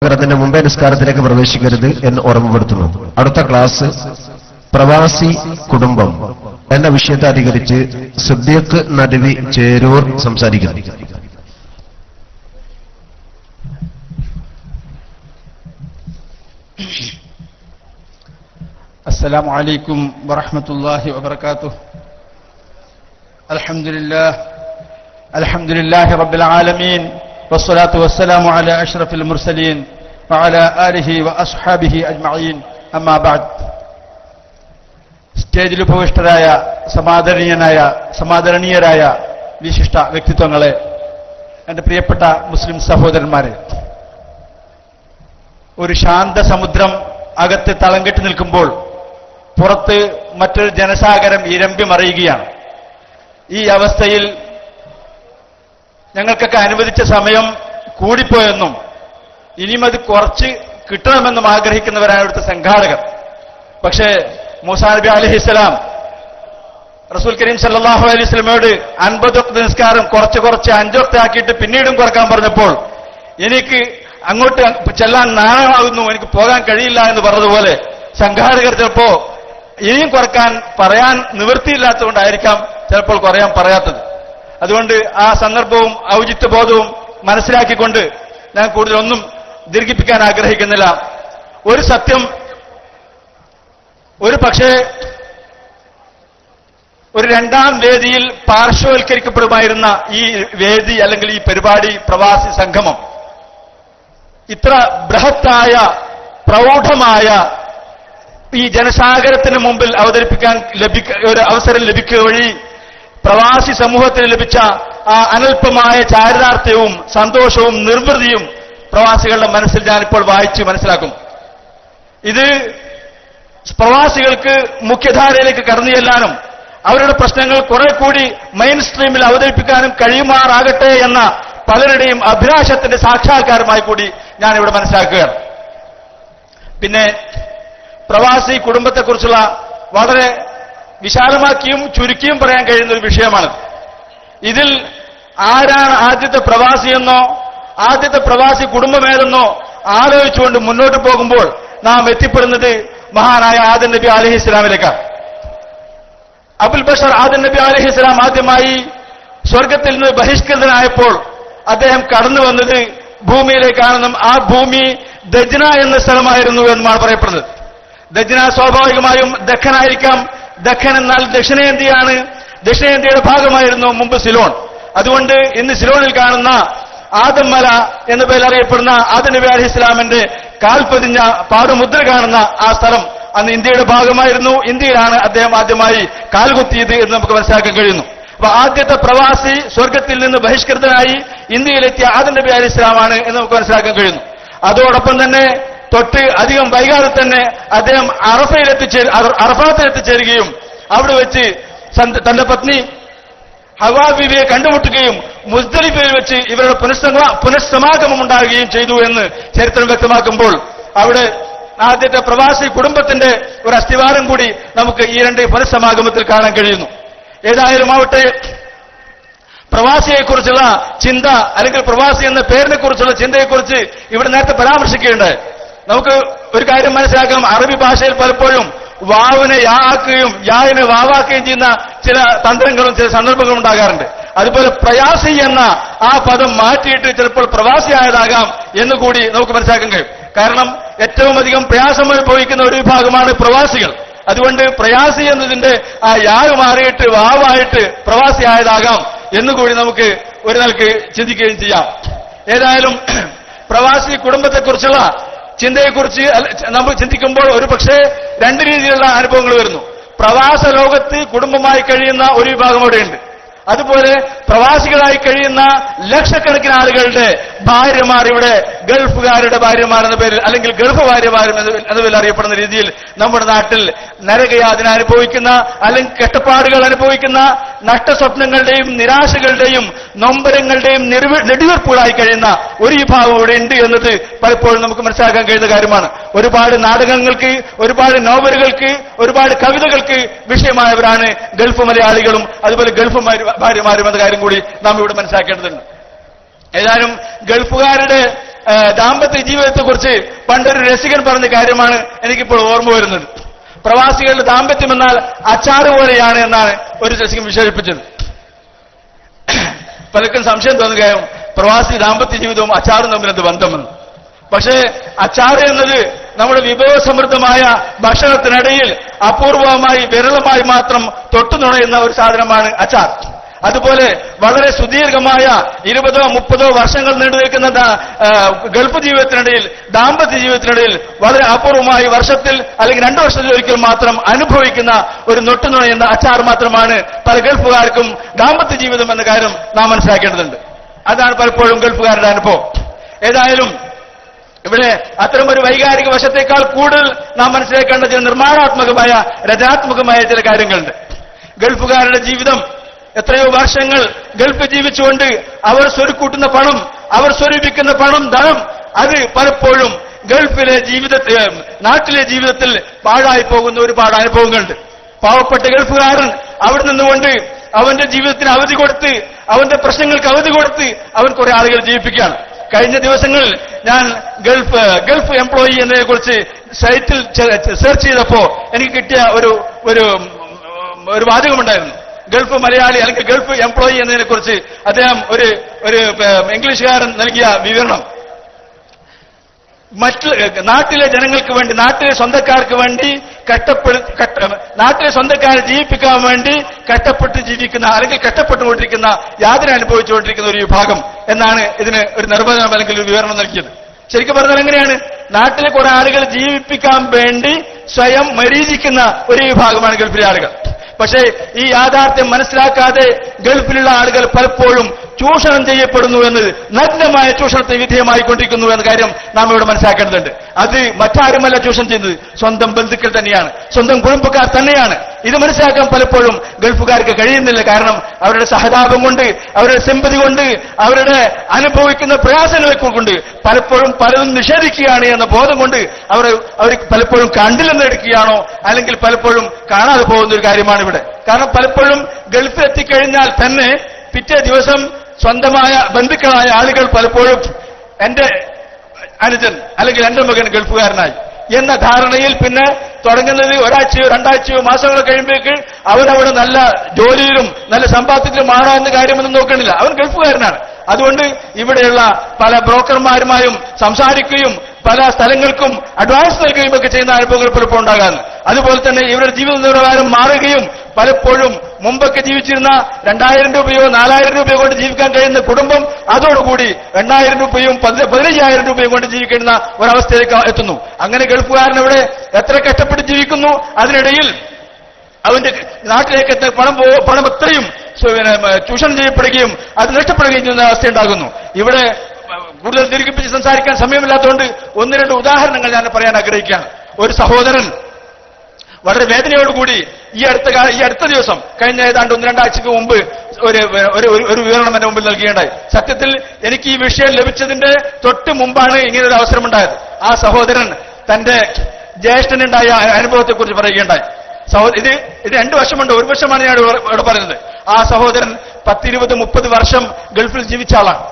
ത്തിന്റെ മുമ്പേ നിസ്കാരത്തിലേക്ക് പ്രവേശിക്കരുത് എന്ന് ഓർമ്മപ്പെടുത്തുന്നു. അടുത്ത ക്ലാസ് പ്രവാസി കുടുംബം എന്ന വിഷയത്തെ അധികരിച്ച് സിദ്ദീഖ് നദ്വി ചേരൂർ സംസാരിക്കുന്നു. അസ്സലാമു അലൈക്കും വറഹ്മത്തുള്ളാഹി വബറകാതുഹു. അൽഹംദുലില്ലാഹി റബ്ബിൽ ആലമീൻ വസ്സലാത്തു വസ്സലാമു അലാ അഷ്റഫിൽ മുർസലീൻ വഅലാ ആലിഹി വഅസ്ഹാബിഹി അജ്മഈൻ. അമ്മാ ബഅദ്. സ്റ്റേജിൽ ഉപവിഷ്ടരായ സമാദരണീയരായ വിശിഷ്ട വ്യക്തിത്വങ്ങളെ, എന്റെ പ്രിയപ്പെട്ട മുസ്ലിം സഹോദരന്മാരെ, ഒരു ശാന്ത സമുദ്രം അകത്ത് തളം കെട്ടി നിൽക്കുമ്പോൾ പുറത്ത് മറ്റൊരു ജനസാഗരം ഇരമ്പി മറിയുകയാണ്. ഈ അവസ്ഥയിൽ ഞങ്ങൾക്കൊക്കെ അനുവദിച്ച സമയം കൂടിപ്പോയെന്നും ഇനിയും അത് കുറച്ച് കിട്ടണമെന്നും ആഗ്രഹിക്കുന്നവരാണ് ഇവിടുത്തെ സംഘാടകർ. പക്ഷേ മൂസാ നബി അലൈഹിസ്സലാം റസൂൽ കരീം സല്ലല്ലാഹു അലൈഹി വസല്ലമയോട് 50 വക്ത് നിസ്കാരം കുറച്ച് 5 വക്ത് ആക്കിയിട്ട് പിന്നീടും കുറക്കാൻ പറഞ്ഞപ്പോൾ എനിക്ക് അങ്ങോട്ട് ചെല്ലാൻ നാണമാകുന്നു, എനിക്ക് പോകാൻ കഴിയില്ല എന്ന് പറഞ്ഞതുപോലെ സംഘാടകർ ചിലപ്പോ ഇനിയും കുറക്കാൻ പറയാൻ നിവൃത്തിയില്ലാത്തതുകൊണ്ടായിരിക്കാം ചിലപ്പോൾ കുറയാൻ പറയാത്തത്. അതുകൊണ്ട് ആ സന്ദർഭവും ഔചിത്യബോധവും മനസ്സിലാക്കിക്കൊണ്ട് ഞാൻ കൂടുതലൊന്നും ദീർഘിപ്പിക്കാൻ ആഗ്രഹിക്കുന്നില്ല. ഒരു സത്യം, ഒരു പക്ഷേ ഒരു രണ്ടാം വേദിയിൽ പാർശ്വവൽക്കരിക്കപ്പെടുമായിരുന്ന ഈ വേദി അല്ലെങ്കിൽ ഈ പരിപാടി, പ്രവാസി സംഗമം, ഇത്ര ബൃഹത്തായ പ്രൗഢമായ ഈ ജനസാഗരത്തിന് മുമ്പിൽ അവതരിപ്പിക്കാൻ ഒരു അവസരം ലഭിക്കുക വഴി പ്രവാസി സമൂഹത്തിന് ലഭിച്ച ആ അനൽപമായ ചാരിതാർത്ഥ്യവും സന്തോഷവും നിർവൃതിയും പ്രവാസികളുടെ മനസ്സിൽ ഞാനിപ്പോൾ വായിച്ച് മനസ്സിലാക്കും. ഇത് പ്രവാസികൾക്ക് മുഖ്യധാരയിലേക്ക് കടന്നു ചെല്ലാനും അവരുടെ പ്രശ്നങ്ങൾ കുറെ കൂടി മെയിൻ സ്ട്രീമിൽ അവതരിപ്പിക്കാനും കഴിയുമാറാകട്ടെ എന്ന പലരുടെയും അഭിലാഷത്തിന്റെ സാക്ഷാത്കാരമായി കൂടി ഞാനിവിടെ മനസ്സിലാക്കുകയാണ്. പിന്നെ പ്രവാസി കുടുംബത്തെക്കുറിച്ചുള്ള വളരെ വിശാലമാക്കിയും ചുരുക്കിയും പറയാൻ കഴിയുന്ന ഒരു വിഷയമാണ്. ഇതിൽ ആരാണ് ആദ്യത്തെ പ്രവാസിയെന്നോ ആദ്യത്തെ പ്രവാസി കുടുംബമേതെന്നോ ആലോചിച്ചുകൊണ്ട് മുന്നോട്ട് പോകുമ്പോൾ നാം എത്തിപ്പെടുന്നത് മഹാനായ ആദം നബി അലൈഹിസ്സലാമിലേക്കാണ്. അബുൽ ബഷർ ആദം നബി അലൈഹിസ്സലാം ആദ്യമായി സ്വർഗത്തിൽ നിന്ന് ബഹിഷ്കൃതനായപ്പോൾ അദ്ദേഹം കടന്നു വന്നത് ഭൂമിയിലേക്കാണെന്നും ആ ഭൂമി ദജ്ന എന്ന സ്ഥലമായിരുന്നു എന്നുമാണ് പറയപ്പെടുന്നത്. ദജ്ന സ്വാഭാവികമായും ദഖനായിരിക്കാം. ദഖൻ എന്നാൽ ദക്ഷിണേന്ത്യയാണ്. ദക്ഷിണേന്ത്യയുടെ ഭാഗമായിരുന്നു മുമ്പ് സിലോൺ. അതുകൊണ്ട് ഇന്ന് സിലോണിൽ കാണുന്ന ആദം മല എന്ന പേരിൽ അറിയപ്പെടുന്ന ആദം നബി അലൈഹി ഇസ്ലാമിന്റെ കാൽപതിഞ്ഞ പാടുമുദ്ര കാണുന്ന ആ സ്ഥലം അന്ന് ഇന്ത്യയുടെ ഭാഗമായിരുന്നു. ഇന്ത്യയിലാണ് അദ്ദേഹം ആദ്യമായി കാൽകുത്തിയത് എന്ന് നമുക്ക് മനസ്സിലാക്കാൻ കഴിയുന്നു. അപ്പൊ ആദ്യത്തെ പ്രവാസി സ്വർഗത്തിൽ നിന്ന് ബഹിഷ്കൃതനായി ഇന്ത്യയിലെത്തിയ ആദം നബി അലൈഹി ഇസ്ലാമാണ് എന്ന് നമുക്ക് മനസ്സിലാക്കാൻ കഴിയുന്നു. അതോടൊപ്പം തന്നെ തൊട്ട് അധികം വൈകാതെ തന്നെ അദ്ദേഹം അറഫാത്തിലെത്തിച്ചേരുകയും അവിടെ വെച്ച് തന്റെ പത്നി ഹവാ ബീവിയെ കണ്ടുമുട്ടുകയും മുസ്ദലിഫയിൽ വെച്ച് ഇവരുടെ പുനഃസമാഗമം ഉണ്ടാകുകയും ചെയ്തു എന്ന് ചരിത്രം വ്യക്തമാക്കുമ്പോൾ അവിടെ ആദ്യത്തെ പ്രവാസി കുടുംബത്തിന്റെ ഒരു അസ്ഥിവാരം കൂടി നമുക്ക് ഈ രണ്ട് പുനഃസമാഗമത്തിൽ കാണാൻ കഴിയുന്നു. ഏതായാലും ആവട്ടെ, പ്രവാസിയെക്കുറിച്ചുള്ള ചിന്ത അല്ലെങ്കിൽ പ്രവാസി എന്ന പേരിനെ കുറിച്ചുള്ള ചിന്തയെക്കുറിച്ച് ഇവിടെ നേരത്തെ പരാമർശിക്കുകയുണ്ടായി. നമുക്ക് ഒരു കാര്യം മനസ്സിലാക്കണം. അറബി ഭാഷയിൽ പലപ്പോഴും വാവിനെ യാ ആക്കുകയും യാവിനെ വാവാക്കുകയും ചെയ്യുന്ന ചില തന്ത്രങ്ങളും ചില സന്ദർഭങ്ങളും ഉണ്ടാകാറുണ്ട്. അതുപോലെ പ്രയാസി എന്ന ആ പദം മാറ്റിയിട്ട് ചിലപ്പോൾ പ്രവാസിയായതാകാം എന്നുകൂടി നമുക്ക് മനസ്സിലാക്കാൻ കഴിയും. കാരണം ഏറ്റവും അധികം പ്രയാസം അനുഭവിക്കുന്ന ഒരു വിഭാഗമാണ് പ്രവാസികൾ. അതുകൊണ്ട് പ്രയാസി എന്നതിന്റെ ആ യാവ് മാറിയിട്ട് വാവായിട്ട് പ്രവാസിയായതാകാം എന്നുകൂടി നമുക്ക് ഒരു നിലക്ക് ചിന്തിക്കുകയും ചെയ്യാം. ഏതായാലും പ്രവാസി കുടുംബത്തെക്കുറിച്ചുള്ള ചിന്തയെക്കുറിച്ച് നമ്മൾ ചിന്തിക്കുമ്പോൾ ഒരു പക്ഷേ രണ്ട് രീതിയിലുള്ള അനുഭവങ്ങൾ വരുന്നു. പ്രവാസ ലോകത്ത് കുടുംബമായി കഴിയുന്ന ഒരു വിഭാഗം അവിടെയുണ്ട്. അതുപോലെ പ്രവാസികളായി കഴിയുന്ന ലക്ഷക്കണക്കിന് ആളുകളുടെ ഭാര്യമാർ ഇവിടെ ഗൾഫുകാരുടെ ഭാര്യമാർ എന്ന പേരിൽ അല്ലെങ്കിൽ ഗൾഫ് ഭാര്യമാരും എന്ന പേരിൽ അറിയപ്പെടുന്ന രീതിയിൽ നമ്മുടെ നാട്ടിൽ നരകയാതന അനുഭവിക്കുന്ന അല്ലെങ്കിൽ കെട്ടപ്പാടുകൾ അനുഭവിക്കുന്ന നഷ്ടസ്വപ്നങ്ങളുടെയും നിരാശകളുടെയും നൊമ്പരങ്ങളുടെയും നെടുവീർപ്പുകളായി കഴിയുന്ന ഒരു വിഭാഗം ഇവിടെ ഉണ്ട് എന്നത് പലപ്പോഴും നമുക്ക് മനസ്സിലാക്കാൻ കഴിയുന്ന കാര്യമാണ്. ഒരുപാട് നാടകങ്ങൾക്ക്, ഒരുപാട് നോവലുകൾക്ക്, ഒരുപാട് കവിതകൾക്ക് വിഷയമായവരാണ് ഗൾഫ് മലയാളികളും അതുപോലെ ഗൾഫ് ഭാര്യമാരും എന്ന കാര്യം കൂടി നാം ഇവിടെ മനസ്സിലാക്കേണ്ടതുണ്ട്. ഏതായാലും ഗൾഫുകാരുടെ ദാമ്പത്യ ജീവിതത്തെക്കുറിച്ച് പണ്ടൊരു രസികൻ പറഞ്ഞ കാര്യമാണ് എനിക്കിപ്പോൾ ഓർമ്മ വരുന്നത്. പ്രവാസികളുടെ ദാമ്പത്യം എന്നാൽ അച്ചാറ് പോലെയാണ് എന്നാണ് ഒരു രസികൻ വിശേഷിപ്പിച്ചത്. പലർക്കും സംശയം തോന്നുകയും പ്രവാസി ദാമ്പത്യ ജീവിതവും അച്ചാറും തമ്മിൽ എന്ത് ബന്ധമെന്ന്. പക്ഷേ അച്ചാറ് എന്നത് നമ്മുടെ വിഭവസമൃദ്ധമായ ഭക്ഷണത്തിനിടയിൽ അപൂർവമായി വിരളമായി മാത്രം തൊട്ടുനുണയുന്ന ഒരു സാധനമാണ് അച്ചാർ. അതുപോലെ വളരെ സുദീർഘമായ 20-30 വർഷങ്ങൾ നീണ്ടുനിൽക്കുന്ന ഗൾഫ് ജീവിതത്തിനിടയിൽ ദാമ്പത്യ ജീവിതത്തിനിടയിൽ വളരെ അപൂർവമായി വർഷത്തിൽ അല്ലെങ്കിൽ 2 വർഷത്തിൽ ഒരിക്കൽ മാത്രം അനുഭവിക്കുന്ന ഒരു നൊട്ടുനുണയുന്ന അച്ചാർ മാത്രമാണ് പല ഗൾഫുകാർക്കും ദാമ്പത്യ ജീവിതം എന്ന കാര്യം നാം മനസ്സിലാക്കേണ്ടതുണ്ട്. അതാണ് പലപ്പോഴും ഗൾഫുകാരുടെ അനുഭവം. ഏതായാലും ഇവിടെ അത്തരമൊരു വൈകാരിക വശത്തേക്കാൾ കൂടുതൽ നാം മനസ്സിലാക്കേണ്ട ചില നിർമ്മാണാത്മകമായ രചനാത്മകമായ ചില കാര്യങ്ങളുണ്ട്. ഗൾഫുകാരുടെ ജീവിതം എത്രയോ വർഷങ്ങൾ ഗൾഫ് ജീവിച്ചുകൊണ്ട് അവർ സ്വരുക്കൂട്ടുന്ന പണം, അവർ സ്വരൂപിക്കുന്ന പണം, ധനം, അത് പലപ്പോഴും ഗൾഫിലെ നാട്ടിലെ ജീവിതത്തിൽ പാഴായി പോകുന്ന ഒരുപാട് അനുഭവങ്ങളുണ്ട്. പാവപ്പെട്ട ഗൾഫുകാരൻ അവിടെ നിന്നുകൊണ്ട് അവന്റെ ജീവിതത്തിന് അവധി കൊടുത്ത്, അവന്റെ പ്രശ്നങ്ങൾക്ക് അവധി കൊടുത്ത് അവൻ കുറെ ആളുകൾ ജീവിപ്പിക്കുകയാണ്. കഴിഞ്ഞ ദിവസങ്ങളിൽ ഞാൻ ഗൾഫ് എംപ്ലോയി എന്നതിനെ കുറിച്ച് സൈറ്റിൽ സെർച്ച് ചെയ്തപ്പോ എനിക്ക് കിട്ടിയ ഒരു വാചകമുണ്ടായിരുന്നു. ഗൾഫ് മലയാളി അല്ലെങ്കിൽ ഗൾഫ് എംപ്ലോയി എന്നതിനെ കുറിച്ച് അദ്ദേഹം ഒരു ഇംഗ്ലീഷുകാരൻ നൽകിയ വിവരണം. നാട്ടിലെ ജനങ്ങൾക്ക് വേണ്ടി, നാട്ടിലെ സ്വന്തക്കാർക്ക് വേണ്ടി നാട്ടിലെ സ്വന്തക്കാരെ ജീവിപ്പിക്കാൻ വേണ്ടി കഷ്ടപ്പെട്ട് ജീവിക്കുന്ന അല്ലെങ്കിൽ കഷ്ടപ്പെട്ടുകൊണ്ടിരിക്കുന്ന യാതന അനുഭവിച്ചുകൊണ്ടിരിക്കുന്ന ഒരു വിഭാഗം എന്നാണ് ഇതിന് ഒരു നിർവചനം അല്ലെങ്കിൽ ഒരു വിവരണം നൽകിയത്. ശരിക്കും പറഞ്ഞാൽ എങ്ങനെയാണ്? നാട്ടിലെ കുറെ ആളുകൾ ജീവിപ്പിക്കാൻ വേണ്ടി സ്വയം മരീചിക്കുന്ന ഒരു വിഭാഗമാണ് ഗൾഫിലെ ആളുകൾ. പക്ഷേ ഈ യാഥാർത്ഥ്യം മനസ്സിലാക്കാതെ ഗൾഫിലുള്ള ആളുകൾ പലപ്പോഴും ചൂഷണം ചെയ്യപ്പെടുന്നു എന്നത്, നഗ്നമായ ചൂഷണത്തിന് വിധേയമായിക്കൊണ്ടിരിക്കുന്നു എന്ന കാര്യം നാം ഇവിടെ മനസ്സിലാക്കേണ്ടതുണ്ട്. അത് മറ്റാരുമല്ല ചൂഷണം ചെയ്യുന്നത്, സ്വന്തം ബന്ധുക്കൾ തന്നെയാണ്, സ്വന്തം കുടുംബക്കാർ തന്നെയാണ്. ഇത് മനസ്സിലാക്കാൻ പലപ്പോഴും ഗൾഫുകാർക്ക് കഴിയുന്നില്ല. കാരണം അവരുടെ സഹതാപം കൊണ്ട്, അവരുടെ സിമ്പതി കൊണ്ട്, അവരുടെ അനുഭവിക്കുന്ന പ്രയാസങ്ങളെ കൊണ്ട് പലപ്പോഴും പലതും നിഷേധിക്കുകയാണ് എന്ന ബോധം കൊണ്ട് അവർ പലപ്പോഴും കണ്ടില്ലെന്ന് എടുക്കുകയാണോ അല്ലെങ്കിൽ പലപ്പോഴും കാണാതെ പോകുന്ന ഒരു കാര്യമാണ് ഇവിടെ. കാരണം പലപ്പോഴും ഗൾഫിലെത്തിക്കഴിഞ്ഞാൽ തന്നെ പിറ്റേ ദിവസം സ്വന്തമായ ബന്ധുക്കളായ ആളുകൾ പലപ്പോഴും എന്റെ അനുജൻ അല്ലെങ്കിൽ എന്റെ മകൻ ഗൾഫുകാരനായി എന്ന ധാരണയിൽ പിന്നെ തുടങ്ങുന്നത് ഒരാഴ്ചയോ 2 ആഴ്ചയോ മാസങ്ങളോ കഴിയുമ്പോഴേക്ക് അവനവിടെ നല്ല ജോലിയിലും നല്ല സമ്പാദ്യത്തിലും മാറാ എന്ന കാര്യമൊന്നും നോക്കണില്ല, അവൻ ഗൾഫുകാരനാണ്. അതുകൊണ്ട് ഇവിടെയുള്ള പല ബ്രോക്കർമാരുമായും സംസാരിക്കുകയും പല സ്ഥലങ്ങൾക്കും അഡ്വാൻസ് നൽകുകയും ഒക്കെ ചെയ്യുന്ന അനുഭവങ്ങൾ പലപ്പോഴും ഉണ്ടാകാറുണ്ട്. അതുപോലെ തന്നെ ഇവരുടെ ജീവിത നിലവാരം മാറുകയും പലപ്പോഴും മുമ്പൊക്കെ ജീവിച്ചിരുന്ന 2000 രൂപയോ 4000 രൂപയോ കൊണ്ട് ജീവിക്കാൻ കഴിയുന്ന കുടുംബം അതോടുകൂടി 8000 രൂപയും 15000 രൂപയും കൊണ്ട് ജീവിക്കുന്ന ഒരവസ്ഥയിലേക്ക് എത്തുന്നു. അങ്ങനെ ഗൾഫുകാരൻ അവിടെ എത്ര കഷ്ടപ്പെട്ട് ജീവിക്കുന്നു, അതിനിടയിൽ അവന്റെ നാട്ടിലേക്ക് എത്തുന്ന പണം എത്രയും ചൂഷണം ചെയ്യപ്പെടുകയും അത് നഷ്ടപ്പെടുകയും ചെയ്യുന്ന അവസ്ഥയുണ്ടാകുന്നു. ഇവിടെ കൂടുതൽ ദീർഘിപ്പിച്ച് സംസാരിക്കാൻ സമയമില്ലാത്തതുകൊണ്ട് 1-2 ഉദാഹരണങ്ങൾ ഞാൻ പറയാൻ ആഗ്രഹിക്കുകയാണ്. ഒരു സഹോദരൻ വളരെ വേദനയോടുകൂടി ഈ അടുത്ത ദിവസം കഴിഞ്ഞ ഏതാണ്ട് 1-2 ആഴ്ചക്ക് മുമ്പ് ഒരു വിവരണം എന്റെ മുമ്പിൽ നൽകുകയുണ്ടായി. സത്യത്തിൽ എനിക്ക് ഈ വിഷയം ലഭിച്ചതിന്റെ തൊട്ട് മുമ്പാണ് ഇങ്ങനൊരു അവസരമുണ്ടായത്. ആ സഹോദരൻ തന്റെ ജ്യേഷ്ഠനുണ്ടായ അനുഭവത്തെക്കുറിച്ച് പറയുകയുണ്ടായി. ഇത് 2 വർഷമുണ്ട്, 1 വർഷമാണ് ഞാൻ ഇവിടെ പറയുന്നത്. ആ സഹോദരൻ 10-20-30 വർഷം ഗൾഫിൽ ജീവിച്ച ആളാണ്.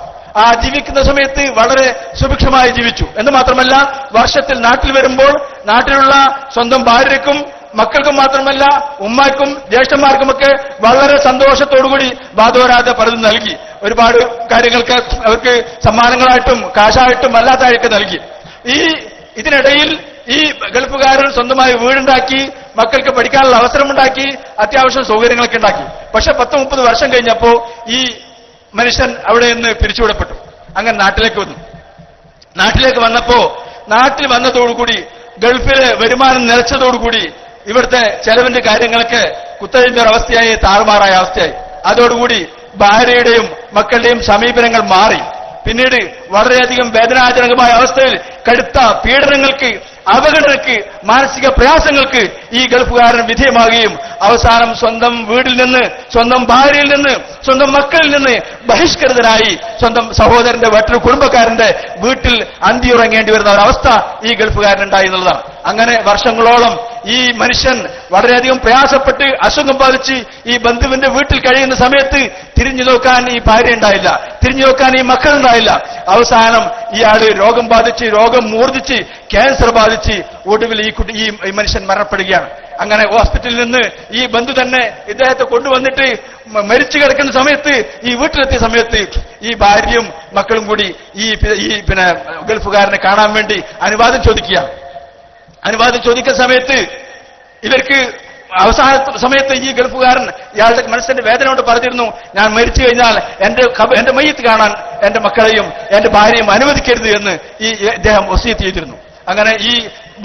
ആ ജീവിക്കുന്ന സമയത്ത് വളരെ സുഭിക്ഷമായി ജീവിച്ചു എന്ന് മാത്രമല്ല, വർഷത്തിൽ നാട്ടിൽ വരുമ്പോൾ നാട്ടിലുള്ള സ്വന്തം ഭാര്യയ്ക്കും മക്കൾക്കും മാത്രമല്ല ഉമ്മാക്കും ജ്യേഷ്ഠന്മാർക്കുമൊക്കെ വളരെ സന്തോഷത്തോടുകൂടി വാദോരാതെ പലതും നൽകി. ഒരുപാട് കാര്യങ്ങൾക്ക് അവർക്ക് സമ്മാനങ്ങളായിട്ടും കാശായിട്ടും അല്ലാത്തായൊക്കെ നൽകി. ഇതിനിടയിൽ ഈ ഗൾഫുകാരൻ സ്വന്തമായി വീടുണ്ടാക്കി, മക്കൾക്ക് പഠിക്കാനുള്ള അവസരമുണ്ടാക്കി, അത്യാവശ്യം സൗകര്യങ്ങളൊക്കെ ഉണ്ടാക്കി. പക്ഷെ 10-30 വർഷം കഴിഞ്ഞപ്പോ ഈ മനുഷ്യൻ അവിടെ നിന്ന് പിരിച്ചുവിടപ്പെട്ടു. അങ്ങനെ നാട്ടിലേക്ക് വന്നു. നാട്ടിലേക്ക് വന്നപ്പോ നാട്ടിൽ വന്നതോടുകൂടി ഗൾഫിലെ വരുമാനം നിലച്ചതോടുകൂടി ഇവിടുത്തെ ചെലവിന്റെ കാര്യങ്ങളൊക്കെ കുത്തഴിഞ്ഞ ഒരവസ്ഥയായി, താറുമാറായ അവസ്ഥയായി. അതോടുകൂടി ഭാര്യയുടെയും മക്കളുടെയും സമീപനങ്ങൾ മാറി. പിന്നീട് വളരെയധികം വേദനാജനകമായ അവസ്ഥയിൽ കടുത്ത പീഡനങ്ങൾക്ക്, അവഗണനയ്ക്ക്, മാനസിക പ്രയാസങ്ങൾക്ക് ഈ ഗൾഫുകാരൻ വിധേയമാകുകയും അവസാനം സ്വന്തം വീട്ടിൽ നിന്ന്, സ്വന്തം ഭാര്യയിൽ നിന്ന്, സ്വന്തം മക്കളിൽ നിന്ന് ബഹിഷ്കൃതനായി സ്വന്തം സഹോദരന്റെ മറ്റൊരു കുടുംബക്കാരന്റെ വീട്ടിൽ അന്തിയുറങ്ങേണ്ടി വരുന്ന ഒരവസ്ഥ ഈ ഗൾഫുകാരനുണ്ടായി എന്നുള്ളതാണ്. അങ്ങനെ വർഷങ്ങളോളം ഈ മനുഷ്യൻ വളരെയധികം പ്രയാസപ്പെട്ട് അസുഖം ബാധിച്ച് ഈ ബന്ധുവിന്റെ വീട്ടിൽ കഴിയുന്ന സമയത്ത് തിരിഞ്ഞു നോക്കാൻ ഈ ഭാര്യ ഉണ്ടായില്ല, തിരിഞ്ഞു നോക്കാൻ ഈ മക്കളുണ്ടായില്ല. അവസാനം ഇയാള് രോഗം ബാധിച്ച്, രോഗം മൂർജിച്ച്, ക്യാൻസർ ബാധിച്ച് ഒടുവിൽ ഈ മനുഷ്യൻ മരണപ്പെടുകയാണ്. അങ്ങനെ ഹോസ്പിറ്റലിൽ നിന്ന് ഈ ബന്ധു തന്നെ ഇദ്ദേഹത്തെ കൊണ്ടുവന്നിട്ട് മരിച്ചു കിടക്കുന്ന സമയത്ത്, ഈ വീട്ടിലെത്തിയ സമയത്ത് ഈ ഭാര്യയും മക്കളും കൂടി ഈ ഗൾഫുകാരനെ കാണാൻ വേണ്ടി അനുവാദം ചോദിക്കുകയാണ്. അനുവാദം ചോദിക്കുന്ന സമയത്ത് ഇവർക്ക് അവസാന സമയത്ത് ഈ ഗൾഫുകാരൻ ഇയാളുടെ മനസ്സിന്റെ വേദന കൊണ്ട് പറഞ്ഞിരുന്നു, ഞാൻ മരിച്ചു കഴിഞ്ഞാൽ എന്റെ മയ്യത്ത് കാണാൻ എന്റെ മക്കളെയും എന്റെ ഭാര്യയും അനുവദിക്കരുത് എന്ന് ഇദ്ദേഹം വസിയത്ത് ചെയ്തിരുന്നു. അങ്ങനെ ഈ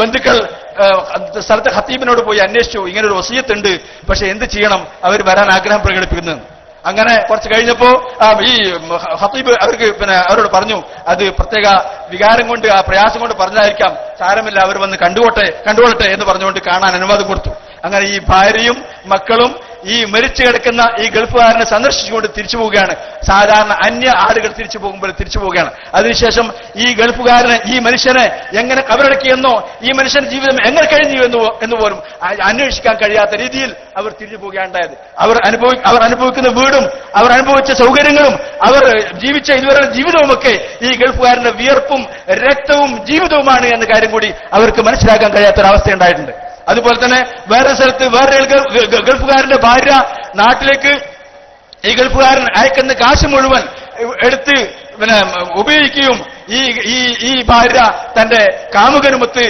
ബന്ധുക്കൾ സ്ഥലത്തെ ഖത്തീബിനോട് പോയി അന്വേഷിച്ചു, ഇങ്ങനൊരു വസിയത്തുണ്ട്, പക്ഷെ എന്ത് ചെയ്യണം, അവർ വരാൻ ആഗ്രഹം പ്രകടിപ്പിക്കുന്നത്. അങ്ങനെ കുറച്ച് കഴിഞ്ഞപ്പോ ഈ ഖത്തീബ് അവർക്ക് അവരോട് പറഞ്ഞു, അത് പ്രത്യേക വികാരം കൊണ്ട്, ആ പ്രയാസം കൊണ്ട് പറഞ്ഞായിരിക്കാം, സാരമില്ല, അവർ വന്ന് കണ്ടുകൊള്ളട്ടെ എന്ന് പറഞ്ഞുകൊണ്ട് കാണാൻ അനുവാദം കൊടുത്തു. അങ്ങനെ ഈ ഭാര്യയും മക്കളും ഈ മരിച്ചു കിടക്കുന്ന ഈ ഗൾഫുകാരനെ സന്ദർശിച്ചുകൊണ്ട് തിരിച്ചു പോവുകയാണ്. സാധാരണ അന്യ ആളുകൾ തിരിച്ചു പോകുമ്പോൾ തിരിച്ചു പോവുകയാണ്. അതിനുശേഷം ഈ ഗൾഫുകാരനെ, ഈ മനുഷ്യനെ എങ്ങനെ കബറടക്കിയെന്നോ, ഈ മനുഷ്യന്റെ ജീവിതം എങ്ങനെ കഴിഞ്ഞു എന്ന് പോലും അന്വേഷിക്കാൻ കഴിയാത്ത രീതിയിൽ അവർ തിരിച്ചു പോവുകയുണ്ടായത്. അവർ അനുഭവിക്കുന്ന വീടും അവർ അനുഭവിച്ച സൗകര്യങ്ങളും അവർ ജീവിച്ച ഇതുവരെ ജീവിതവുമൊക്കെ ഈ ഗൾഫുകാരന്റെ വിയർപ്പും രക്തവും ജീവിതവുമാണ് എന്ന കാര്യം കൂടി അവർക്ക് മനസ്സിലാക്കാൻ കഴിയാത്തൊരവസ്ഥയുണ്ടായിട്ടുണ്ട്. അതുപോലെ തന്നെ വേറെ സ്ഥലത്ത് വേറെ ഗൾഫുകാരന്റെ ഭാര്യ നാട്ടിലേക്ക് ഈ ഗൾഫുകാരൻ അയക്കുന്ന കാശ് മുഴുവൻ എടുത്ത് ഉപയോഗിക്കുകയും ഈ ഭാര്യ തന്റെ കാമുകനുമൊത്ത്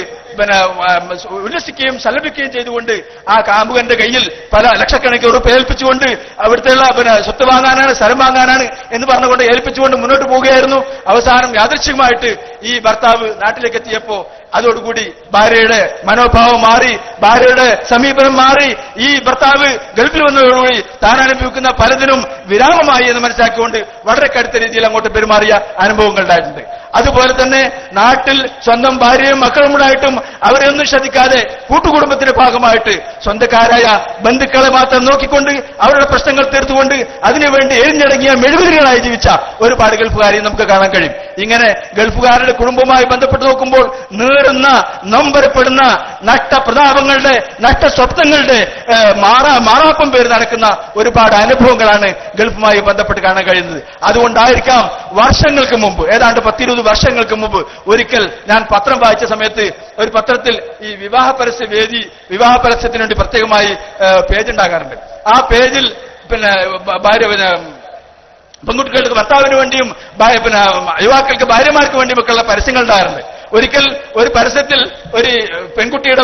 ഉല്ലസിക്കുകയും സല്ലപിക്കുകയും ചെയ്തുകൊണ്ട് ആ കാമുകന്റെ കയ്യിൽ പല ലക്ഷക്കണക്കിന് ഉറുപ്പ് ഏൽപ്പിച്ചുകൊണ്ട് അവിടുത്തെയുള്ള സ്വത്ത് വാങ്ങാനാണ്, സ്ഥലം വാങ്ങാനാണ് എന്ന് പറഞ്ഞുകൊണ്ട് ഏൽപ്പിച്ചുകൊണ്ട് മുന്നോട്ട് പോവുകയായിരുന്നു. അവസാനം യാദൃച്ഛികമായിട്ട് ഈ ഭർത്താവ് നാട്ടിലേക്ക് എത്തിയപ്പോ അതോടുകൂടി ഭാര്യയുടെ മനോഭാവം മാറി, ഭാര്യയുടെ സമീപനം മാറി. ഈ ഭർത്താവ് ഗൾഫിൽ വന്നതോടുകൂടി താൻ അനുഭവിക്കുന്ന പലതിനും വിരാമമായി എന്ന് മനസ്സിലാക്കിക്കൊണ്ട് വളരെ കടുത്ത രീതിയിൽ അങ്ങോട്ട് പെരുമാറിയ അനുഭവങ്ങൾ ഉണ്ടായിട്ടുണ്ട്. അതുപോലെ തന്നെ നാട്ടിൽ സ്വന്തം ഭാര്യയും മക്കളുമുണ്ടായിട്ടും അവരെ ഒന്നും ശ്രദ്ധിക്കാതെ കൂട്ടുകുടുംബത്തിന്റെ ഭാഗമായിട്ട് സ്വന്തക്കാരായ ബന്ധുക്കളെ മാത്രം നോക്കിക്കൊണ്ട് അവരുടെ പ്രശ്നങ്ങൾ തീർത്തുകൊണ്ട് അതിനുവേണ്ടി എരിഞ്ഞടങ്ങിയ മെഴുകുതിരികളായി ജീവിച്ച ഒരുപാട് ഗൾഫുകാരെ നമുക്ക് കാണാൻ കഴിയും. ഇങ്ങനെ ഗൾഫുകാരുടെ കുടുംബവുമായി ബന്ധപ്പെട്ട് നോക്കുമ്പോൾ നീറുന്ന, നൊമ്പരപ്പെടുന്ന നഷ്ടപ്രതാപങ്ങളുടെ, നഷ്ടസ്വപ്നങ്ങളുടെ മാറാപ്പം പേര് നടക്കുന്ന ഒരുപാട് അനുഭവങ്ങളാണ് ഗൾഫുമായി ബന്ധപ്പെട്ട് കാണാൻ കഴിയുന്നത്. അതുകൊണ്ടായിരിക്കാം വർഷങ്ങൾക്ക് മുമ്പ്, ഏതാണ്ട് 10-20 വർഷങ്ങൾക്ക് മുമ്പ് ഒരിക്കൽ ഞാൻ പത്രം വായിച്ച സമയത്ത് ഒരു പത്രത്തിൽ ഈ വിവാഹ പരസ്യത്തിന് വേണ്ടി പ്രത്യേകമായി പേജ് ഉണ്ടാകാറുണ്ട്. ആ പേജിൽ പെൺകുട്ടികൾക്ക് ഭർത്താവിന് വേണ്ടിയും യുവാക്കൾക്ക് ഭാര്യമാർക്ക് വേണ്ടിയുമൊക്കെയുള്ള പരസ്യങ്ങൾ ഉണ്ടാകാറുണ്ട്. ഒരിക്കൽ ഒരു പരസ്യത്തിൽ ഒരു പെൺകുട്ടിയുടെ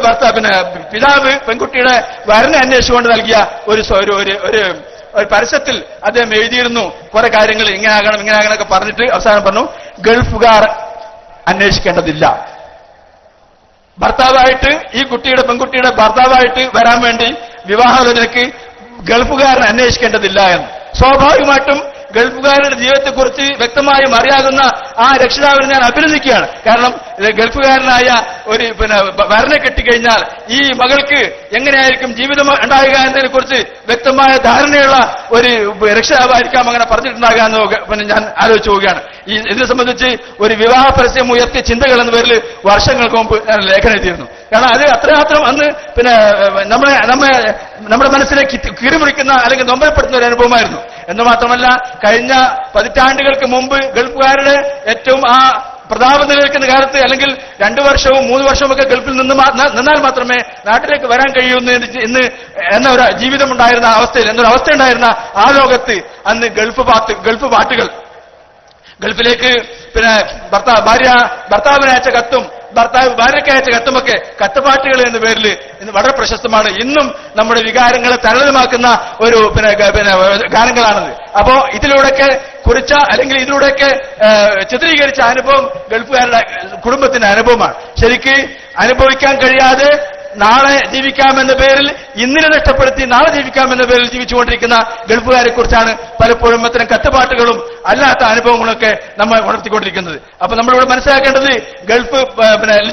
പിതാവ് പെൺകുട്ടിയുടെ വരനെ അന്വേഷിച്ചുകൊണ്ട് നൽകിയ ഒരു പരസ്യത്തിൽ അദ്ദേഹം എഴുതിയിരുന്നു കുറെ കാര്യങ്ങൾ, ഇങ്ങനെ ആകണം ഒക്കെ പറഞ്ഞിട്ട് അവസാനം പറഞ്ഞു, ഗൾഫുകാർ അന്വേഷിക്കേണ്ടതില്ല, ഭർത്താവായിട്ട് ഈ പെൺകുട്ടിയുടെ ഭർത്താവായിട്ട് വരാൻ വേണ്ടി വിവാഹാലോചനയ്ക്ക് ഗൾഫുകാരൻ അന്വേഷിക്കേണ്ടതില്ല എന്ന്. സ്വാഭാവികമായിട്ടും ഗൾഫുകാരുടെ ജീവിതത്തെക്കുറിച്ച് വ്യക്തമായും അറിയാവുന്ന ആ രക്ഷിതാവിനെ ഞാൻ അഭിനന്ദിക്കുകയാണ്. കാരണം ഗൾഫുകാരനായ ഒരു വരനെ കെട്ടിക്കഴിഞ്ഞാൽ ഈ മകൾക്ക് എങ്ങനെയായിരിക്കും ജീവിതം ഉണ്ടാകുക എന്നതിനെ കുറിച്ച് വ്യക്തമായ ധാരണയുള്ള ഒരു രക്ഷിതാവായിരിക്കാം അങ്ങനെ പറഞ്ഞിട്ടുണ്ടാകുക എന്ന് ഞാൻ ആലോചിച്ചു പോവുകയാണ്. ഇതിനെ സംബന്ധിച്ച് ഒരു വിവാഹ പരസ്യം ഉയർത്തിയ ചിന്തകൾ എന്ന പേരിൽ വർഷങ്ങൾക്ക് മുമ്പ് ഞാൻ ലേഖനം എഴുതിയിരുന്നു. കാരണം അത് അത്രമാത്രം അന്ന് നമ്മുടെ മനസ്സിലേക്ക് കിറിമുറിക്കുന്ന അല്ലെങ്കിൽ നൊമ്പരപ്പെടുത്തുന്ന ഒരു അനുഭവമായിരുന്നു. എന്ന് മാത്രമല്ല, കഴിഞ്ഞ പതിറ്റാണ്ടുകൾക്ക് മുമ്പ് ഗൾഫുകാരുടെ ഏറ്റവും ആ പ്രതാപം നിലനിൽക്കുന്ന കാലത്ത് അല്ലെങ്കിൽ 2 വർഷവും 3 വർഷവും ഒക്കെ ഗൾഫിൽ നിന്നാൽ മാത്രമേ നാട്ടിലേക്ക് വരാൻ കഴിയൂ എന്നൊരു ജീവിതം ഉണ്ടായിരുന്ന അവസ്ഥയിൽ, എന്നൊരു അവസ്ഥ ഉണ്ടായിരുന്ന ആ ലോകത്ത് അന്ന് ഗൾഫ് പാട്ടുകൾ, ഗൾഫിലേക്ക് ഭർത്താവിന് അയച്ച കത്തും ഭർത്താവ് ഭാര്യയ്ക്ക് അയച്ച കത്തുമൊക്കെ കത്തുപാട്ടുകൾ എന്ന പേരിൽ ഇന്ന് വളരെ പ്രശസ്തമാണ്. ഇന്നും നമ്മുടെ വികാരങ്ങളെ തരളിതമാക്കുന്ന ഒരു ഗാനങ്ങളാണത്. അപ്പോ ഇതിലൂടെയൊക്കെ കുറിച്ച അല്ലെങ്കിൽ ഇതിലൂടെയൊക്കെ ചിത്രീകരിച്ച അനുഭവം ഗൾഫുകാരുടെ കുടുംബത്തിന്റെ അനുഭവമാണ്. ശരിക്ക് അനുഭവിക്കാൻ കഴിയാതെ നാളെ ജീവിക്കാമെന്ന പേരിൽ ഇന്നിനെ നഷ്ടപ്പെടുത്തി നാളെ ജീവിക്കാമെന്ന പേരിൽ ജീവിച്ചുകൊണ്ടിരിക്കുന്ന ഗൾഫുകാരെ കുറിച്ചാണ് പലപ്പോഴും അത്തരം കത്തുപാട്ടുകളും അല്ലാത്ത അനുഭവങ്ങളൊക്കെ നമ്മൾ ഉണർത്തിക്കൊണ്ടിരിക്കുന്നത്. അപ്പൊ നമ്മളിവിടെ മനസ്സിലാക്കേണ്ടത് ഗൾഫ്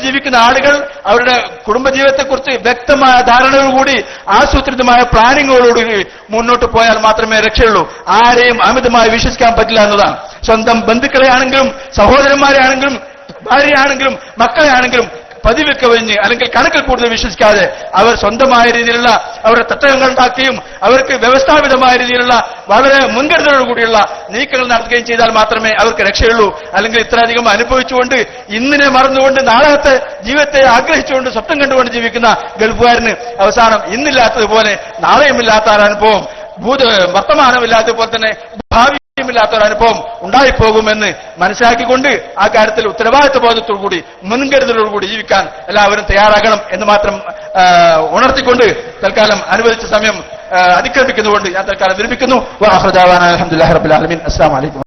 ജീവിക്കുന്ന ആളുകൾ അവരുടെ കുടുംബജീവിതത്തെക്കുറിച്ച് വ്യക്തമായ ധാരണയോടുകൂടി ആസൂത്രിതമായ പ്ലാനിങ്ങോടുകൂടി മുന്നോട്ട് പോയാൽ മാത്രമേ രക്ഷയുള്ളൂ. ആരെയും അമിതമായി വിശ്വസിക്കാൻ പറ്റില്ല എന്നതാണ്. സ്വന്തം ബന്ധുക്കളെ ആണെങ്കിലും സഹോദരന്മാരെ ആണെങ്കിലും ഭാര്യയാണെങ്കിലും മക്കളെ ആണെങ്കിലും പതിവ് കവിഞ്ഞ് അല്ലെങ്കിൽ കണക്കിൽ കൂടുതൽ വിശ്വസിക്കാതെ അവർ സ്വന്തമായ രീതിയിലുള്ള അവരുടെ തട്ടകങ്ങൾ ഉണ്ടാക്കുകയും അവർക്ക് വ്യവസ്ഥാപിതമായ രീതിയിലുള്ള വളരെ മുൻകരുതലോടുകൂടിയുള്ള നീക്കങ്ങൾ നടത്തുകയും ചെയ്താൽ മാത്രമേ അവർക്ക് രക്ഷയുള്ളൂ. അല്ലെങ്കിൽ ഇത്രയധികം അനുഭവിച്ചുകൊണ്ട് ഇന്നിനെ മറന്നുകൊണ്ട് നാളത്തെ ജീവിതത്തെ ആഗ്രഹിച്ചുകൊണ്ട് സ്വപ്നം കണ്ടുകൊണ്ട് ജീവിക്കുന്ന ഗൾഫുകാരന് അവസാനം ഇന്നില്ലാത്തതുപോലെ നാളെയുമില്ലാത്ത അനുഭവം, വർത്തമാനമില്ലാത്തതുപോലെ തന്നെ ഭാവിയുമില്ലാത്തൊരനുഭവം ഉണ്ടായിപ്പോകുമെന്ന് മനസ്സിലാക്കിക്കൊണ്ട് ആ കാര്യത്തിൽ ഉത്തരവാദിത്വ ബോധത്തോടുകൂടി മുൻകരുതലോടുകൂടി ജീവിക്കാൻ എല്ലാവരും തയ്യാറാകണം എന്ന് മാത്രം ഉണർത്തിക്കൊണ്ട് തൽക്കാലം അനുവദിച്ച സമയം അതിക്രമിക്കുന്നതുകൊണ്ട് ഞാൻ തൽക്കാലം വിരമിക്കുന്നു. അൽഹംദുലില്ലാഹി റബ്ബിൽ ആലമീൻ. അസ്സലാമു അലൈക്കും.